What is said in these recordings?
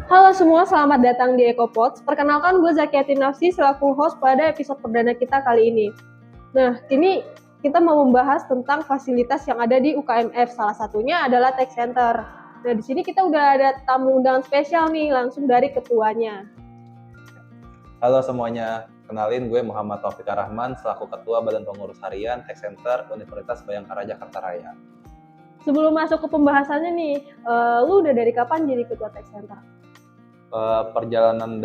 Halo semua, selamat datang di EcoPods. Perkenalkan, gue Zakiatin Nafsi selaku host pada episode perdana kita kali ini. Nah, kini kita mau membahas tentang fasilitas yang ada di UKMF. Salah satunya adalah Tech Center. Nah, di sini kita udah ada tamu undangan spesial nih, langsung dari ketuanya. Halo semuanya, kenalin gue Muhammad Taufik Rahman selaku Ketua Badan Pengurus Harian Tech Center Universitas Bayangkara Jakarta Raya. Sebelum masuk ke pembahasannya nih, lu udah dari kapan jadi Ketua Tech Center? Perjalanan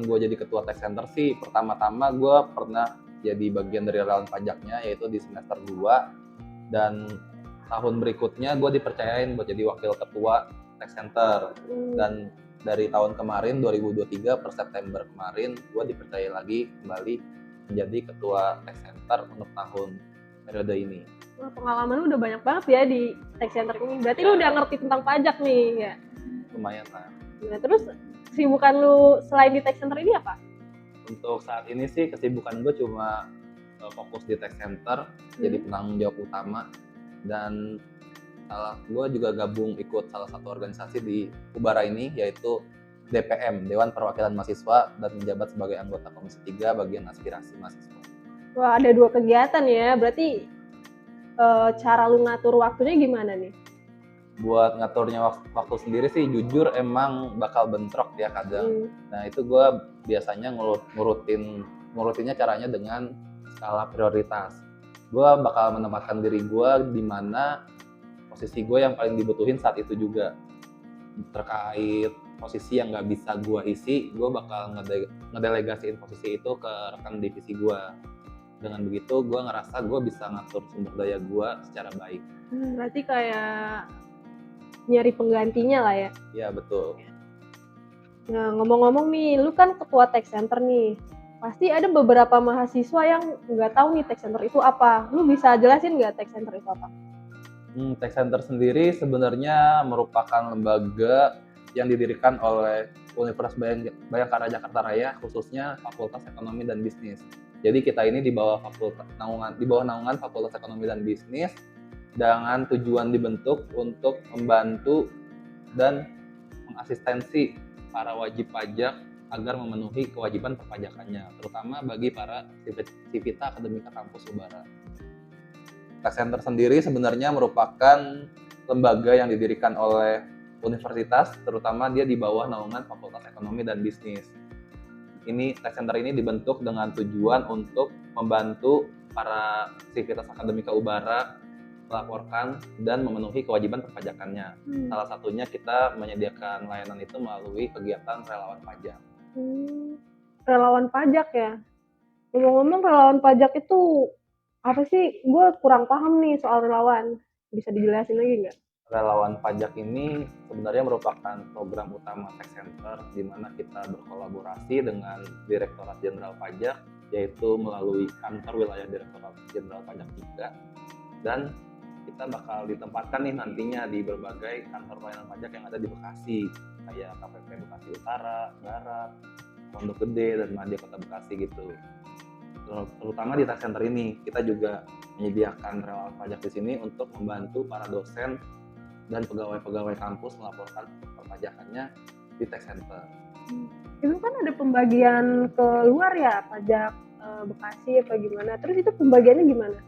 gue jadi Ketua Tech Center sih, pertama-tama gue pernah jadi bagian dari relawan pajaknya, yaitu di semester 2. Dan tahun berikutnya gue dipercayain buat jadi Wakil Ketua Tech Center. Dan dari tahun kemarin, 2023 per September kemarin, gue dipercaya lagi kembali menjadi Ketua Tech Center untuk tahun periode ini. Wah, pengalaman lu udah banyak banget ya di Tech Center ini. Berarti lu udah ngerti tentang pajak nih, ya? Lumayan lah. Nah, terus kesibukan lu selain di Tech Center ini apa? Untuk saat ini sih kesibukan gue cuma fokus di Tech Center, jadi penanggung jawab utama. Dan gue juga gabung ikut salah satu organisasi di Ubara ini, yaitu DPM, Dewan Perwakilan Mahasiswa, dan menjabat sebagai anggota Komisi 3 bagian aspirasi mahasiswa. Wah, ada 2 kegiatan ya, berarti cara lu ngatur waktunya gimana nih? Buat ngaturnya waktu sendiri sih jujur emang bakal bentrok ya kadang. Nah itu gue biasanya ngurutinnya caranya dengan skala prioritas. Gue bakal menempatkan diri gue di mana posisi gue yang paling dibutuhin saat itu juga. Terkait posisi yang nggak bisa gue isi, gue bakal ngedelegasiin posisi itu ke rekan divisi gue. Dengan begitu gue ngerasa gue bisa ngatur sumber daya gue secara baik. Berarti kayak nyari penggantinya lah ya? Ya betul. Nah, ngomong-ngomong nih, lu kan ketua Tech Center nih. Pasti ada beberapa mahasiswa yang nggak tahu nih Tech Center itu apa. Lu bisa jelasin nggak Tech Center itu apa? Tech Center sendiri sebenarnya merupakan lembaga yang didirikan oleh Universitas Bayangkara Jakarta Raya, khususnya Fakultas Ekonomi dan Bisnis. Jadi kita ini di bawah naungan Fakultas Ekonomi dan Bisnis dengan tujuan dibentuk untuk membantu dan mengasistensi para wajib pajak agar memenuhi kewajiban perpajakannya, terutama bagi para Civita Akademika Kampus Ubara. Tech Center sendiri sebenarnya merupakan lembaga yang didirikan oleh universitas, terutama dia di bawah naungan Fakultas Ekonomi dan Bisnis. Tech Center ini dibentuk dengan tujuan untuk membantu para Civitas Akademika Ubara melaporkan dan memenuhi kewajiban perpajakannya. Salah satunya kita menyediakan layanan itu melalui kegiatan relawan pajak. Relawan pajak ya? Ngomong-ngomong relawan pajak itu apa sih? Gue kurang paham nih soal relawan. Bisa dijelasin lagi nggak? Relawan pajak ini sebenarnya merupakan program utama Tech Center di mana kita berkolaborasi dengan Direktorat Jenderal Pajak, yaitu melalui kantor wilayah Direktorat Jenderal Pajak 3, dan kita bakal ditempatkan nih nantinya di berbagai kantor pelayanan pajak yang ada di Bekasi, kayak KPP Bekasi Utara, Barat, Pondok Gede, dan Madya Kota Bekasi gitu. Terutama di Tech Center ini kita juga menyediakan relawan pajak di sini untuk membantu para dosen dan pegawai-pegawai kampus melaporkan perpajakannya di Tech Center. Itu kan ada pembagian ke luar ya, pajak Bekasi apa gimana? Terus itu pembagiannya gimana?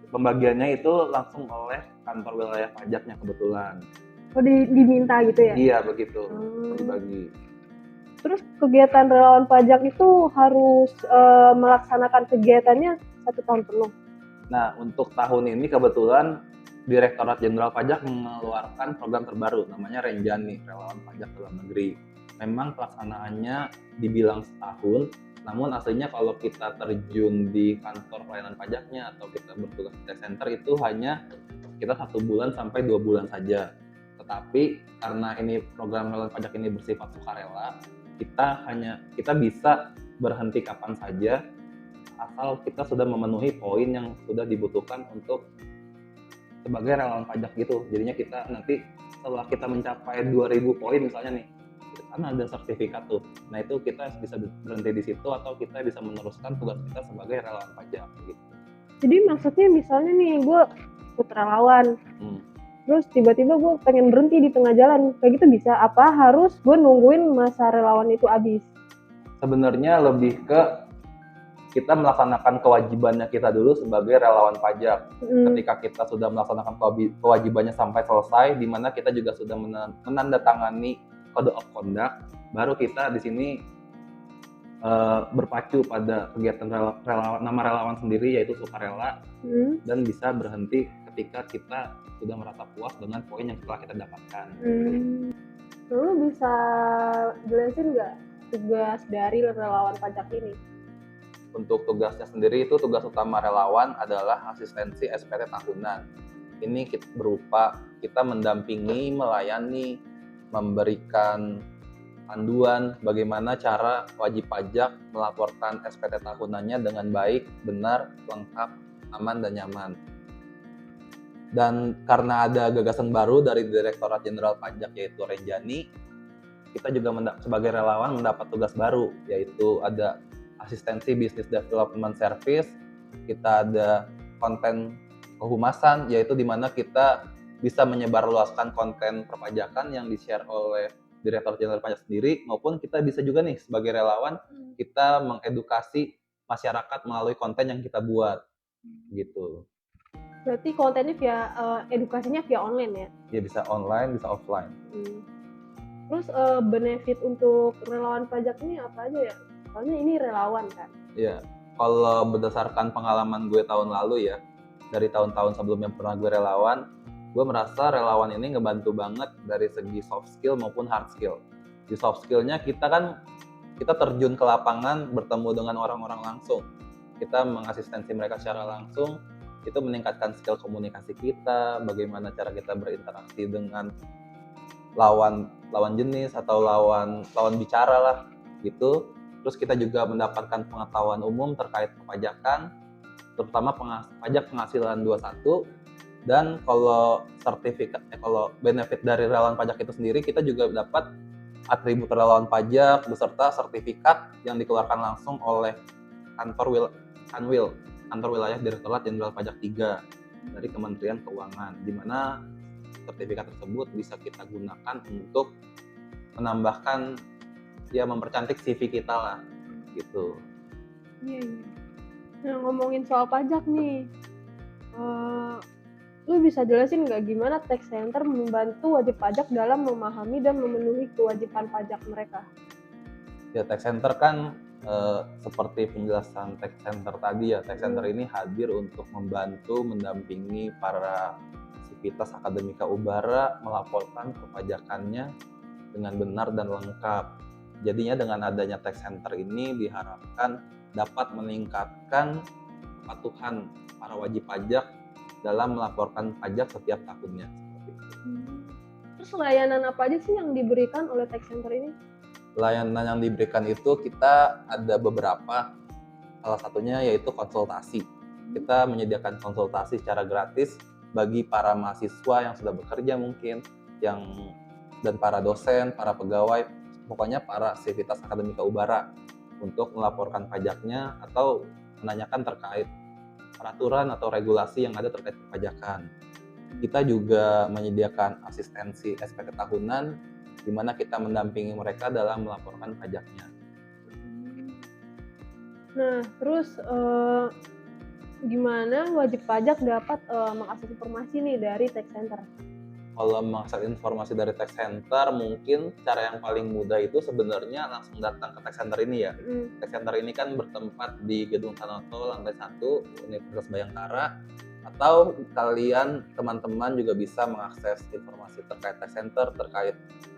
Pembagiannya itu langsung oleh kantor wilayah pajaknya kebetulan. Oh, diminta gitu ya? Iya begitu, dibagi. Terus kegiatan relawan pajak itu harus melaksanakan kegiatannya 1 tahun penuh? Nah untuk tahun ini kebetulan Direktorat Jenderal Pajak mengeluarkan program terbaru namanya Renjani, Relawan Pajak Dalam Negeri. Memang pelaksanaannya dibilang setahun, namun aslinya kalau kita terjun di kantor pelayanan pajaknya atau kita bertugas di Tech Center itu hanya kita 1 bulan sampai 2 bulan saja. Tetapi karena ini program relawan pajak ini bersifat sukarela, kita bisa berhenti kapan saja asal kita sudah memenuhi poin yang sudah dibutuhkan untuk sebagai relawan pajak gitu. Jadinya kita nanti setelah kita mencapai 2000 poin misalnya nih, kan ada sertifikat tuh. Nah itu kita bisa berhenti di situ atau kita bisa meneruskan tugas kita sebagai relawan pajak gitu. Jadi maksudnya misalnya nih gue ikut relawan, terus tiba-tiba gue pengen berhenti di tengah jalan, kayak gitu bisa? Apa harus gue nungguin masa relawan itu habis? Sebenarnya lebih ke kita melaksanakan kewajibannya kita dulu sebagai relawan pajak. Ketika kita sudah melaksanakan kewajibannya sampai selesai, di mana kita juga sudah menandatangani code of conduct, baru kita di sini berpacu pada kegiatan nama relawan sendiri, yaitu sukarela, dan bisa berhenti ketika kita sudah merasa puas dengan poin yang telah kita dapatkan. Lu bisa jelasin nggak tugas dari relawan pajak ini? Untuk tugasnya sendiri itu tugas utama relawan adalah asistensi SPT tahunan. Ini berupa kita mendampingi, melayani, memberikan panduan bagaimana cara wajib pajak melaporkan SPT tahunannya dengan baik, benar, lengkap, aman, dan nyaman. Dan karena ada gagasan baru dari Direktorat Jenderal Pajak yaitu Renjani, kita juga sebagai relawan mendapat tugas baru, yaitu ada asistensi Business Development Service, kita ada konten kehumasan, yaitu di mana kita bisa menyebarluaskan konten perpajakan yang di-share oleh Direktur Jenderal Pajak sendiri, maupun kita bisa juga nih sebagai relawan, kita mengedukasi masyarakat melalui konten yang kita buat, gitu. Berarti kontennya via, edukasinya via online ya? Ya bisa online, bisa offline. Terus benefit untuk relawan pajak ini apa aja ya? Soalnya ini relawan kan? Iya, kalau berdasarkan pengalaman gue tahun lalu ya, dari tahun-tahun sebelumnya pernah gue relawan, gue merasa relawan ini ngebantu banget dari segi soft skill maupun hard skill. Di soft skillnya kita terjun ke lapangan, bertemu dengan orang-orang langsung. Kita mengasistensi mereka secara langsung, itu meningkatkan skill komunikasi kita, bagaimana cara kita berinteraksi dengan lawan jenis atau lawan bicara lah gitu. Terus kita juga mendapatkan pengetahuan umum terkait perpajakan, terutama pajak penghasilan 21. Dan kalau benefit dari relawan pajak itu sendiri, kita juga dapat atribut relawan pajak beserta sertifikat yang dikeluarkan langsung oleh kantor wilayah Direktorat Jenderal Pajak 3 dari Kementerian Keuangan, di mana sertifikat tersebut bisa kita gunakan untuk menambahkan, ya mempercantik CV kita lah, gitu. Iya. Nah, ngomongin soal pajak nih, lu bisa jelasin nggak gimana tax center membantu wajib pajak dalam memahami dan memenuhi kewajiban pajak mereka? Ya, tax center kan seperti penjelasan tax center tadi ya, tax center ini hadir untuk membantu, mendampingi para sivitas akademika Ubara melaporkan perpajakannya dengan benar dan lengkap. Jadinya dengan adanya tax center ini diharapkan dapat meningkatkan kepatuhan para wajib pajak dalam melaporkan pajak setiap tahunnya. Terus layanan apa aja sih yang diberikan oleh tax center ini? Layanan yang diberikan itu kita ada beberapa, salah satunya yaitu konsultasi. Kita menyediakan konsultasi secara gratis bagi para mahasiswa yang sudah bekerja mungkin, dan para dosen, para pegawai, pokoknya para sivitas akademika Ubara untuk melaporkan pajaknya atau menanyakan terkait peraturan atau regulasi yang ada terkait perpajakan. Kita juga menyediakan asistensi SPT tahunan, di mana kita mendampingi mereka dalam melaporkan pajaknya. Nah, terus gimana wajib pajak dapat mengakses informasi nih dari tax center? Kalau mengakses informasi dari tax center, mungkin cara yang paling mudah itu sebenarnya langsung datang ke tax center ini ya. Tax center ini kan bertempat di Gedung Tanoto, lantai 1, Universitas Bhayangkara. Atau kalian, teman-teman juga bisa mengakses informasi terkait tax center, terkait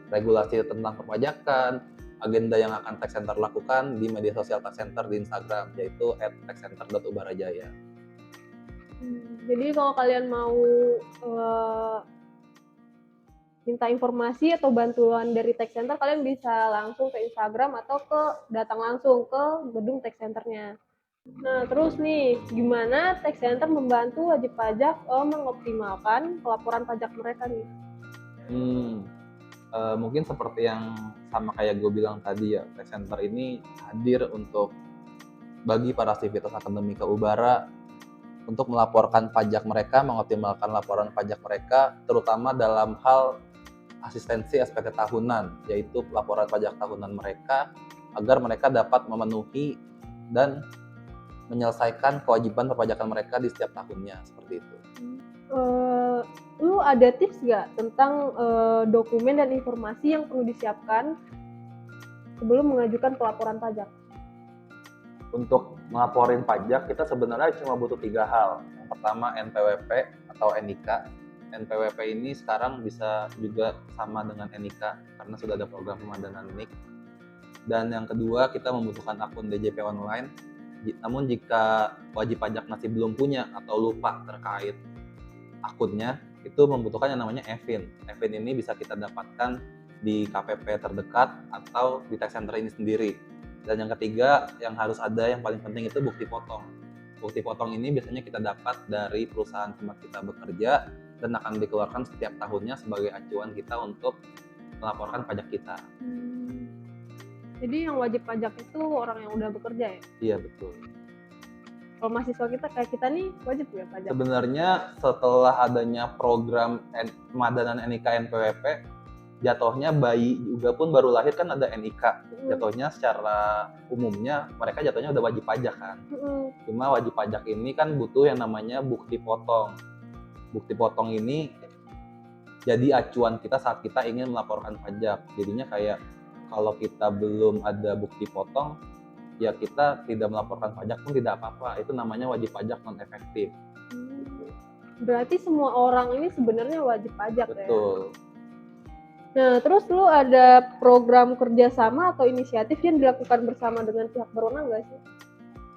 regulasi tentang perpajakan, agenda yang akan tax center lakukan di media sosial tax center di Instagram, yaitu @taxcenter.ubarajaya. Jadi kalau kalian mau minta informasi atau bantuan dari tax center, kalian bisa langsung ke Instagram atau datang langsung ke gedung tax centernya. Nah, terus nih, gimana tax center membantu wajib pajak mengoptimalkan pelaporan pajak mereka nih? Mungkin seperti yang sama kayak gue bilang tadi ya, tax center ini hadir untuk bagi para sivitas akademika Ubara untuk melaporkan pajak mereka, mengoptimalkan laporan pajak mereka, terutama dalam hal asistensi SPT tahunan, yaitu laporan pajak tahunan mereka, agar mereka dapat memenuhi dan menyelesaikan kewajiban perpajakan mereka di setiap tahunnya, seperti itu. Lu ada tips nggak tentang dokumen dan informasi yang perlu disiapkan sebelum mengajukan pelaporan pajak? Untuk melaporin pajak, kita sebenarnya cuma butuh 3 hal. Yang pertama NPWP atau NIK. NPWP ini sekarang bisa juga sama dengan NIK karena sudah ada program pemadanan NIK. Dan yang kedua, kita membutuhkan akun DJP online. Namun jika wajib pajak masih belum punya atau lupa terkait akunnya, itu membutuhkan yang namanya EVIN. EVIN ini bisa kita dapatkan di KPP terdekat atau di tax center ini sendiri. Dan yang ketiga, yang harus ada yang paling penting itu bukti potong. Bukti potong ini biasanya kita dapat dari perusahaan tempat kita bekerja dan akan dikeluarkan setiap tahunnya sebagai acuan kita untuk melaporkan pajak kita. Jadi yang wajib pajak itu orang yang udah bekerja ya? Iya, betul. Kalau mahasiswa kita kayak kita nih wajib ya pajak? Sebenarnya setelah adanya program pemadanan NIK NPWP, jatuhnya bayi juga pun baru lahir kan ada NIK. Jatuhnya secara umumnya mereka jatuhnya udah wajib pajak kan. Cuma wajib pajak ini kan butuh yang namanya bukti potong. Bukti potong ini jadi acuan kita saat kita ingin melaporkan pajak. Jadinya kayak kalau kita belum ada bukti potong, ya kita tidak melaporkan pajak pun tidak apa-apa. Itu namanya wajib pajak non efektif. Berarti semua orang ini sebenarnya wajib pajak. Betul. Ya? Nah, terus lu ada program kerjasama atau inisiatif yang dilakukan bersama dengan pihak berwenang nggak sih?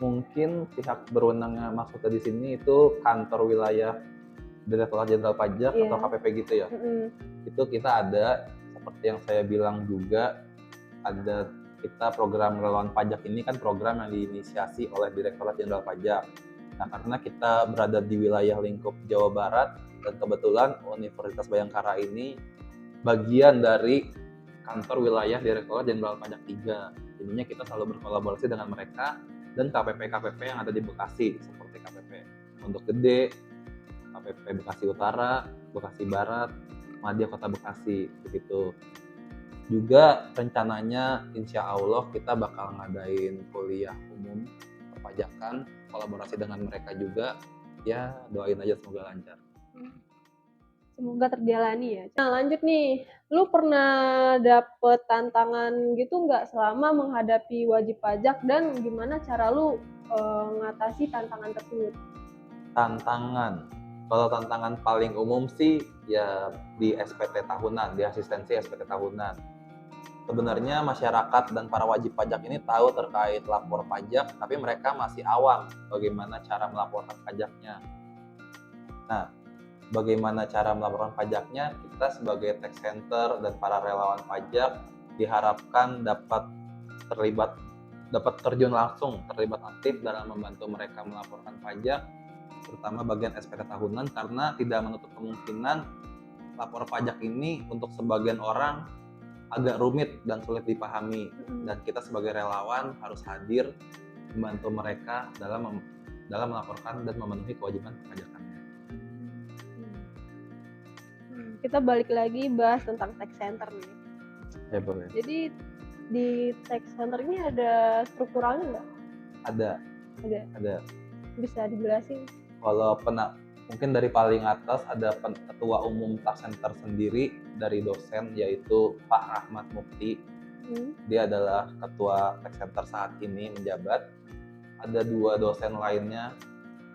Mungkin pihak berwenangnya maksudnya di sini itu kantor wilayah Direktorat Jenderal Pajak atau KPP gitu ya. Itu kita ada, seperti yang saya bilang juga, ada kita program relawan pajak ini kan program yang diinisiasi oleh Direktorat Jenderal Pajak. Nah, karena kita berada di wilayah lingkup Jawa Barat dan kebetulan Universitas Bhayangkara ini bagian dari kantor wilayah Direktorat Jenderal Pajak 3. Jadinya kita selalu berkolaborasi dengan mereka dan KPP-KPP yang ada di Bekasi, seperti KPP Pondok Gede, KPP Bekasi Utara, Bekasi Barat, Madya Kota Bekasi, begitu. Juga rencananya insya Allah kita bakal ngadain kuliah umum perpajakan, kolaborasi dengan mereka juga. Ya doain aja semoga lancar. Semoga terjalani ya. Nah lanjut nih, lu pernah dapet tantangan gitu nggak selama menghadapi wajib pajak dan gimana cara lu ngatasi tantangan tersebut? Tantangan, kalau tantangan paling umum sih ya di SPT tahunan, di asistensi SPT tahunan. Sebenarnya masyarakat dan para wajib pajak ini tahu terkait lapor pajak, tapi mereka masih awam bagaimana cara melaporkan pajaknya. Nah, bagaimana cara melaporkan pajaknya, kita sebagai tax center dan para relawan pajak diharapkan dapat terjun langsung, terlibat aktif dalam membantu mereka melaporkan pajak, terutama bagian SPT tahunan, karena tidak menutup kemungkinan lapor pajak ini untuk sebagian orang agak rumit dan sulit dipahami, dan kita sebagai relawan harus hadir membantu mereka dalam melaporkan dan memenuhi kewajiban perpajakannya. Kita balik lagi bahas tentang tax center nih. Ya boleh. Jadi di tax center ini ada strukturalnya nggak? Ada. Bisa dijelasin? Kalau mungkin dari paling atas ada ketua umum tax center sendiri dari dosen, yaitu Pak Rahmat Mukti. Dia adalah ketua tax center saat ini menjabat. Ada 2 dosen lainnya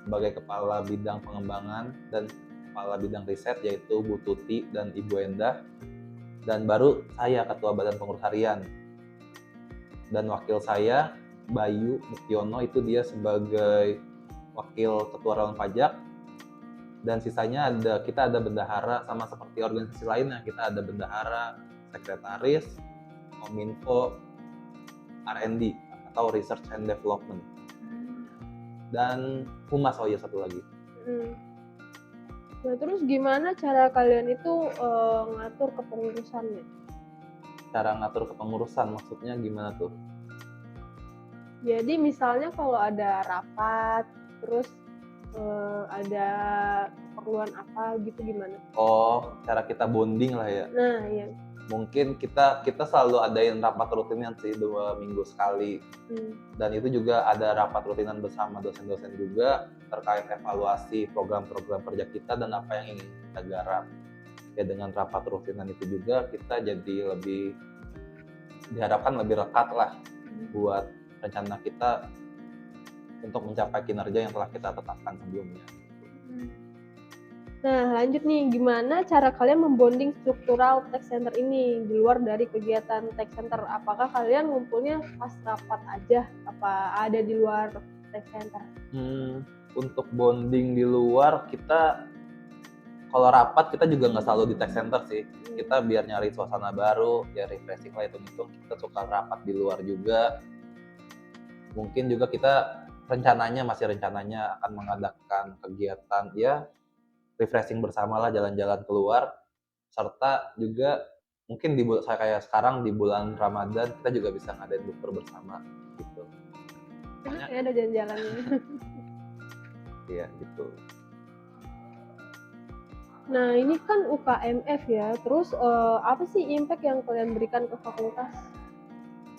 sebagai kepala bidang pengembangan dan kepala bidang riset, yaitu Bu Tuti dan Ibu Endah. Dan baru saya ketua badan pengurus harian. Dan wakil saya Bayu Muktiono, itu dia sebagai wakil ketua relawan pajak. Dan sisanya kita ada bendahara, sama seperti organisasi lainnya, kita ada bendahara, sekretaris, kominfo, R&D atau research and development, dan humas. Oh iya, satu lagi. Nah terus gimana cara kalian itu ngatur kepengurusannya? Cara ngatur kepengurusan maksudnya gimana tuh? Jadi misalnya kalau ada rapat, terus ada keperluan apa gitu gimana? Oh, cara kita bonding lah ya. Nah, iya. Mungkin kita selalu adain rapat rutinan sih 2 minggu sekali. Dan itu juga ada rapat rutinan bersama dosen-dosen juga terkait evaluasi program-program kerja kita dan apa yang ingin kita garap. Ya dengan rapat rutinan itu juga kita jadi diharapkan lebih rekat lah buat rencana kita untuk mencapai kinerja yang telah kita tetapkan sebelumnya. Nah, lanjut nih, gimana cara kalian membonding struktural tech center ini di luar dari kegiatan tech center? Apakah kalian ngumpulnya pas rapat aja? Apa ada di luar tech center? Untuk bonding di luar, kita kalau rapat kita juga nggak selalu di tech center sih. Kita biar nyari suasana baru, ya refreshing lah, hitung-hitung kita suka rapat di luar juga. Mungkin juga kita masih rencananya akan mengadakan kegiatan ya refreshing bersama lah, jalan-jalan keluar, serta juga mungkin kayak sekarang di bulan Ramadan kita juga bisa ngadain bukber bersama gitu. Enak ya ada jalan-jalannya. Iya gitu. Nah, ini kan UKMF ya, terus apa sih impact yang kalian berikan ke fakultas?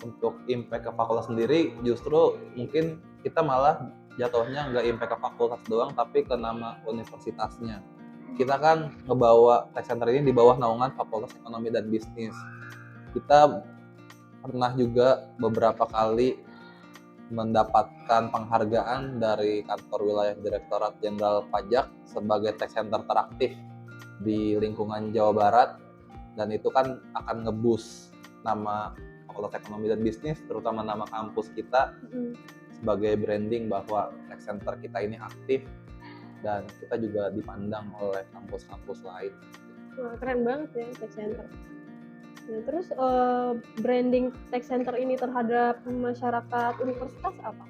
Untuk impact ke fakultas sendiri justru mungkin kita malah jatuhnya nggak impact ke fakultas doang, tapi ke nama universitasnya. Kita kan ngebawa tech center ini di bawah naungan Fakultas Ekonomi dan Bisnis. Kita pernah juga beberapa kali mendapatkan penghargaan dari kantor wilayah Direktorat Jenderal Pajak sebagai tech center teraktif di lingkungan Jawa Barat, dan itu kan akan nge-boost nama Fakultas Ekonomi dan Bisnis, terutama nama kampus kita sebagai branding bahwa tech center kita ini aktif dan kita juga dipandang oleh kampus-kampus lain. Wah, keren banget ya tech center. Nah, terus branding tech center ini terhadap masyarakat universitas apa?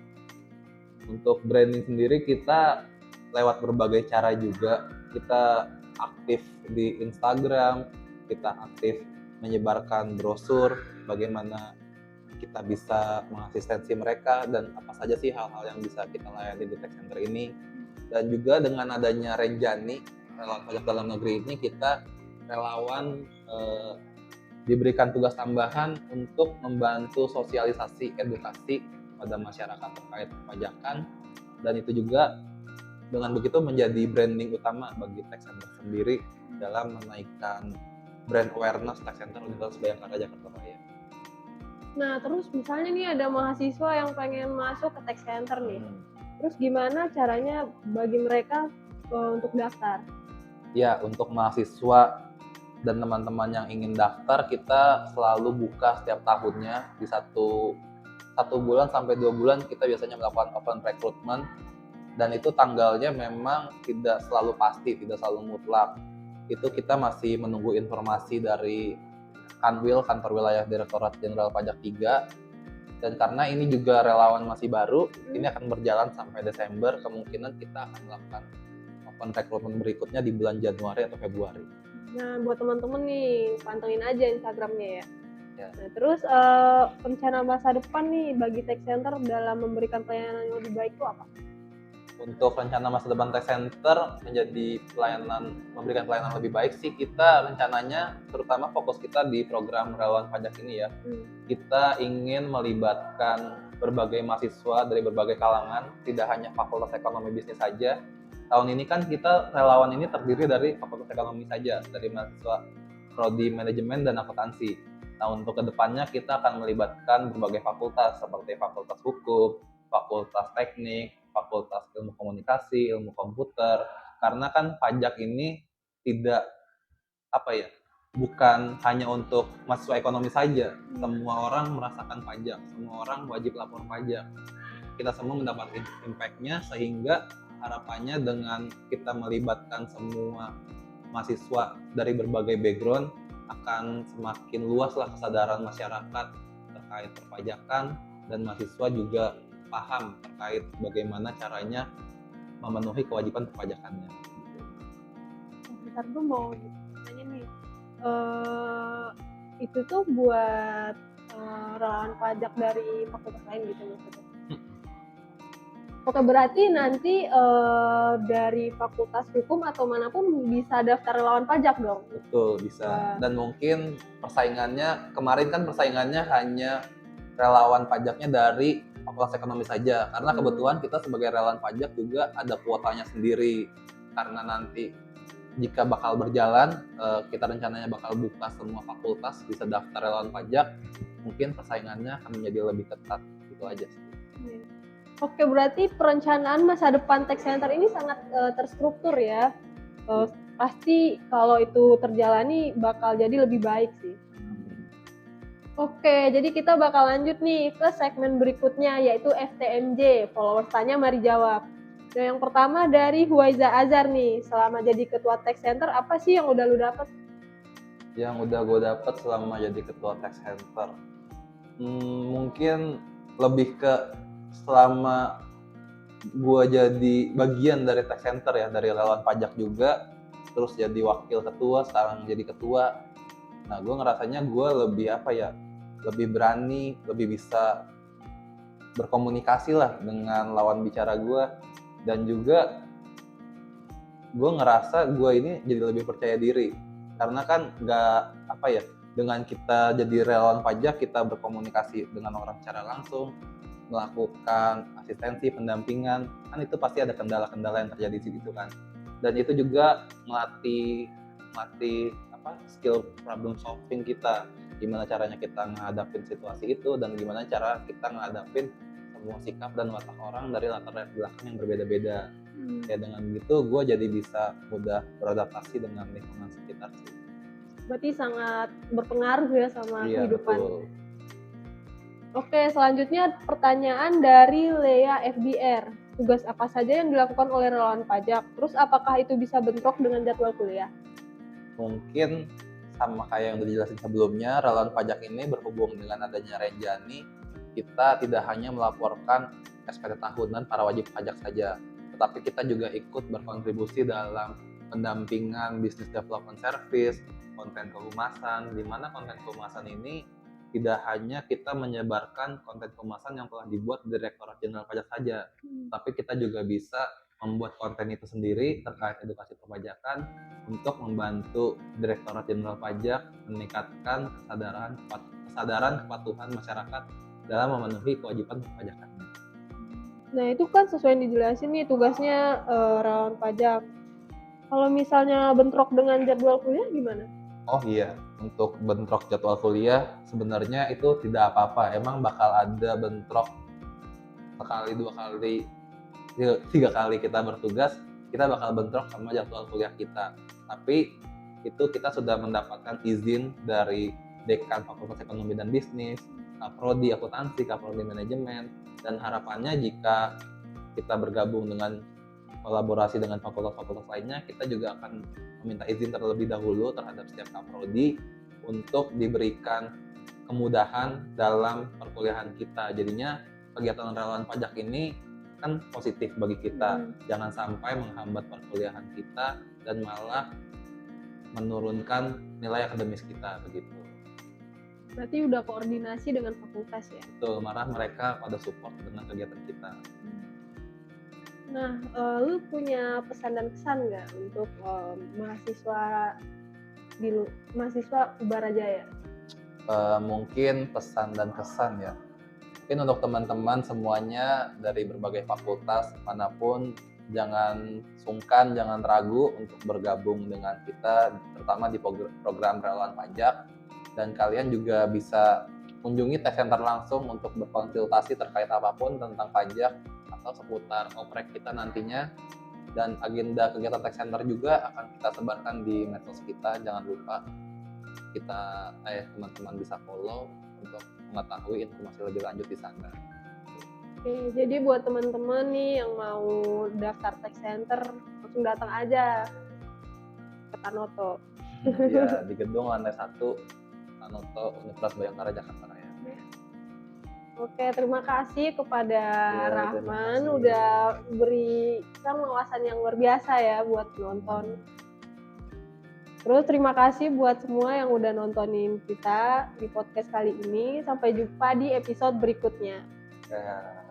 Untuk branding sendiri kita lewat berbagai cara juga. Kita aktif di Instagram, kita aktif menyebarkan brosur bagaimana kita bisa mengasistensi mereka dan apa saja sih hal-hal yang bisa kita layani di tech center ini. Dan juga dengan adanya Renjani, relawan pajak dalam negeri ini, kita relawan diberikan tugas tambahan untuk membantu sosialisasi edukasi pada masyarakat terkait perpajakan, dan itu juga dengan begitu menjadi branding utama bagi tech center sendiri dalam menaikkan brand awareness tech center Universitas Bhayangkara Jakarta Raya. Nah, terus misalnya nih ada mahasiswa yang pengen masuk ke tech center nih. Terus gimana caranya bagi mereka untuk daftar? Ya, untuk mahasiswa dan teman-teman yang ingin daftar, kita selalu buka setiap tahunnya di satu bulan sampai 2 bulan kita biasanya melakukan open recruitment, dan itu tanggalnya memang tidak selalu pasti, tidak selalu mutlak. Itu kita masih menunggu informasi dari Kanwil, Kantor Wilayah Direktorat Jenderal Pajak 3, dan karena ini juga relawan masih baru, ini akan berjalan sampai Desember, kemungkinan kita akan melakukan open recruitment berikutnya di bulan Januari atau Februari. Nah, buat teman-teman nih, pantengin aja Instagramnya ya. Nah, terus rencana masa depan nih bagi tech center dalam memberikan pelayanan yang lebih baik itu apa? Untuk rencana masa depan tech center memberikan pelayanan lebih baik sih, kita rencananya terutama fokus kita di program relawan pajak ini ya. Kita ingin melibatkan berbagai mahasiswa dari berbagai kalangan, tidak hanya Fakultas Ekonomi Bisnis saja. Tahun ini kan kita relawan ini terdiri dari Fakultas Ekonomi saja, dari mahasiswa Prodi Manajemen dan Akuntansi. Nah, untuk kedepannya kita akan melibatkan berbagai fakultas seperti Fakultas Hukum, Fakultas Teknik, Fakultas Ilmu Komunikasi, Ilmu Komputer, karena kan pajak ini bukan hanya untuk mahasiswa ekonomi saja. Semua orang merasakan pajak, semua orang wajib lapor pajak. Kita semua mendapat impact-nya, sehingga harapannya dengan kita melibatkan semua mahasiswa dari berbagai background akan semakin luas lah kesadaran masyarakat terkait perpajakan, dan mahasiswa juga paham terkait bagaimana caranya memenuhi kewajiban perpajakannya. Bentar, gue mau nanya nih, itu tuh buat relawan pajak dari fakultas lain gitu maksudnya? Oke, berarti nanti dari Fakultas Hukum atau manapun bisa daftar relawan pajak dong? Betul, bisa. Wah. Dan mungkin persaingannya, kemarin kan persaingannya hanya relawan pajaknya dari Fakultas Ekonomi saja. Karena kebetulan kita sebagai relawan pajak juga ada kuotanya sendiri. Karena nanti jika bakal berjalan, kita rencananya bakal buka semua fakultas bisa daftar relawan pajak, mungkin persaingannya akan menjadi lebih ketat. Gitu aja sih. Oke, berarti perencanaan masa depan Tech Center ini sangat terstruktur ya. Pasti kalau itu terjalani bakal jadi lebih baik sih. Oke, jadi kita bakal lanjut nih ke segmen berikutnya, yaitu FTMJ. Followers tanya, mari jawab. Nah, yang pertama dari Huwaiza Azhar nih. Selama jadi ketua Tech Center, apa sih yang udah lu dapet? Yang udah gue dapet selama jadi ketua Tech Center, mungkin lebih ke selama gue jadi bagian dari Tech Center ya, dari relawan pajak juga, terus jadi wakil ketua, sekarang jadi ketua. Nah, gue ngerasanya gue lebih berani, lebih bisa berkomunikasi lah dengan lawan bicara gue, dan juga gue ngerasa gue ini jadi lebih percaya diri, karena kan dengan kita jadi relawan pajak, kita berkomunikasi dengan orang secara langsung, melakukan asistensi, pendampingan, kan itu pasti ada kendala-kendala yang terjadi di situ kan. Dan itu juga melatih skill problem solving kita, gimana caranya kita menghadapin situasi itu, dan gimana cara kita menghadapin semua sikap dan watak orang dari latar belakang yang berbeda-beda. Ya dengan begitu gue jadi bisa mudah beradaptasi dengan lingkungan sekitar sih. Berarti sangat berpengaruh ya sama kehidupan. Betul. Oke, selanjutnya pertanyaan dari Lea FBR. Tugas apa saja yang dilakukan oleh relawan pajak? Terus apakah itu bisa bentrok dengan jadwal kuliah? Mungkin sama kayak yang udah dijelasin sebelumnya, relawan pajak ini berhubung dengan adanya Renjani, kita tidak hanya melaporkan SPT tahunan para wajib pajak saja, tetapi kita juga ikut berkontribusi dalam pendampingan business development service, konten kehumasan, di mana konten kehumasan ini tidak hanya kita menyebarkan konten kehumasan yang telah dibuat Direktorat Jenderal Pajak saja, tapi kita juga bisa membuat konten itu sendiri terkait edukasi perpajakan untuk membantu Direktorat Jenderal Pajak meningkatkan kesadaran kepatuhan masyarakat dalam memenuhi kewajiban perpajakan. Nah, itu kan sesuai yang dijelasin nih tugasnya relawan pajak. Kalau misalnya bentrok dengan jadwal kuliah gimana? Oh iya, untuk bentrok jadwal kuliah sebenarnya itu tidak apa-apa. Emang bakal ada bentrok sekali, 2 kali, 3 kali kita bertugas, kita bakal bentrok sama jadwal kuliah kita. Tapi itu kita sudah mendapatkan izin dari Dekan Fakultas Ekonomi dan Bisnis, Kaprodi Akuntansi, Kaprodi Manajemen, dan harapannya jika kita bergabung dengan kolaborasi dengan fakultas-fakultas lainnya, kita juga akan meminta izin terlebih dahulu terhadap setiap kaprodi untuk diberikan kemudahan dalam perkuliahan kita. Jadinya kegiatan relawan pajak ini kan positif bagi kita, jangan sampai menghambat perkuliahan kita dan malah menurunkan nilai akademis kita begitu. Berarti udah koordinasi dengan fakultas ya? Betul, malah mereka pada support dengan kegiatan kita. Nah, lu punya pesan dan kesan nggak untuk mahasiswa Ubara Jaya? Mungkin pesan dan kesan ya. Mungkin untuk teman-teman semuanya dari berbagai fakultas manapun, jangan sungkan, jangan ragu untuk bergabung dengan kita, terutama di program relawan pajak. Dan kalian juga bisa kunjungi Tech Center langsung untuk berkonsultasi terkait apapun tentang pajak atau seputar oprek kita nantinya. Dan agenda kegiatan Tech Center juga akan kita sebarkan di medsos kita. Jangan lupa teman-teman bisa follow untuk mengetahui informasi lebih lanjut di sana. Oke, jadi buat teman-teman nih yang mau daftar Tech Center, langsung datang aja ke Tanoto. Ya, di gedung lantai 1 Tanoto Universitas Bayangkara Jakarta Raya. Oke, terima kasih kepada Rahman udah berikan wawasan yang luar biasa ya buat nonton. Terus terima kasih buat semua yang udah nontonin kita di podcast kali ini. Sampai jumpa di episode berikutnya. Ya.